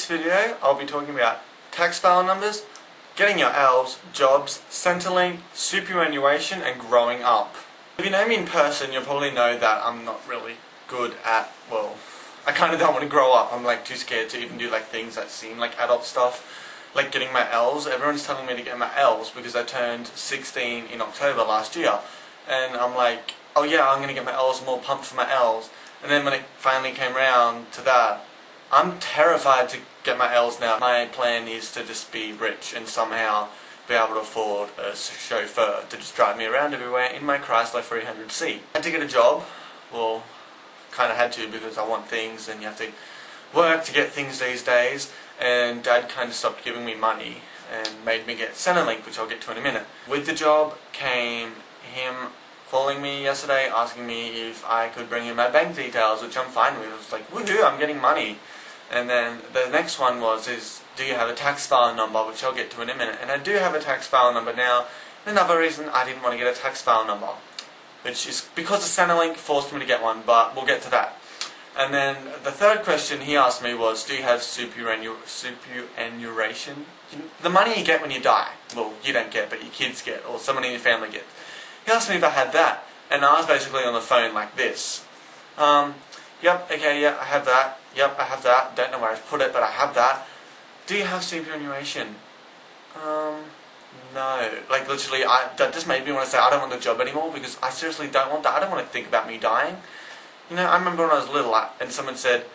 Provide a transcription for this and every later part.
this video, I'll be talking about tax file numbers, getting your elves, jobs, Centrelink, superannuation, and growing up. If you know me in person, you'll probably know that I'm not really good at, well, I kind of don't want to grow up. I'm like too scared to even do like things that seem like adult stuff, like getting my elves. Everyone's telling me to get my elves because I turned 16 in October last year, and I'm like, oh yeah, I'm gonna get my elves, more pumped for my elves. And then when it finally came round to that, I'm terrified to get my elves now. My plan is to just be rich and somehow be able to afford a chauffeur to just drive me around everywhere in my Chrysler 300C. I had to get a job. Well, kind of had to because I want things and you have to work to get things these days. And Dad kind of stopped giving me money and made me get Centrelink, which I'll get to in a minute. With the job came him calling me yesterday asking me if I could bring him my bank details, which I'm fine with. I was like, woohoo, I'm getting money. And then the next one was, do you have a tax file number, which I'll get to in a minute. And I do have a tax file number now. Another reason I didn't want to get a tax file number, which is because the Centrelink forced me to get one, but we'll get to that. And then the third question he asked me was, do you have superannuation? The money you get when you die. Well, you don't get, but your kids get, or someone in your family gets. He asked me if I had that, and I was basically on the phone like this. Yep, okay, yeah, I have that. Yep, I have that. Don't know where I've put it, but I have that. Do you have superannuation? No. Like, literally, that just made me want to say I don't want the job anymore, because I seriously don't want that. I don't want to think about me dying. You know, I remember when I was little, and someone said,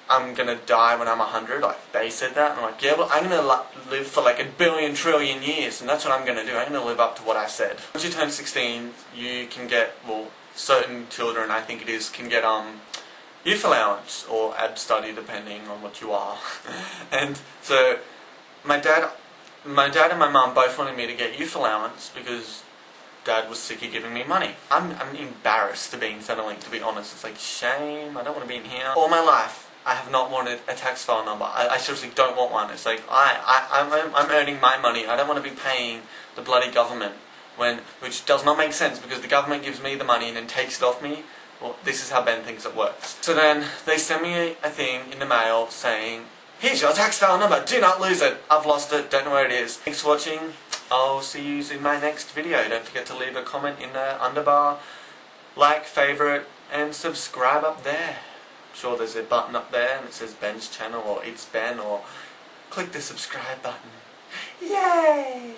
I'm gonna die when I'm 100, like, they said that, and I'm like, yeah, well, I'm gonna live for like 1 billion trillion years, and that's what I'm gonna do. I'm gonna live up to what I said. Once you turn 16, you can get, well, certain children, I think it is, can get, youth allowance, or ab study, depending on what you are. And so, my dad and my mum both wanted me to get youth allowance, because Dad was sick of giving me money. I'm embarrassed to be in Centrelink, to be honest. It's like, shame, I don't want to be in here. All my life, I have not wanted a tax file number. I seriously don't want one. It's like, I'm earning my money. I don't want to be paying the bloody government, which does not make sense, because the government gives me the money and then takes it off me. Well, this is how Ben thinks it works. So then, they send me a thing in the mail saying, here's your tax file number, do not lose it. I've lost it, don't know where it is. Thanks for watching. I'll see you in my next video. Don't forget to leave a comment in the underbar, like, favourite, and subscribe up there. I'm sure there's a button up there and it says Ben's channel, or It's Ben, or click the subscribe button. Yay!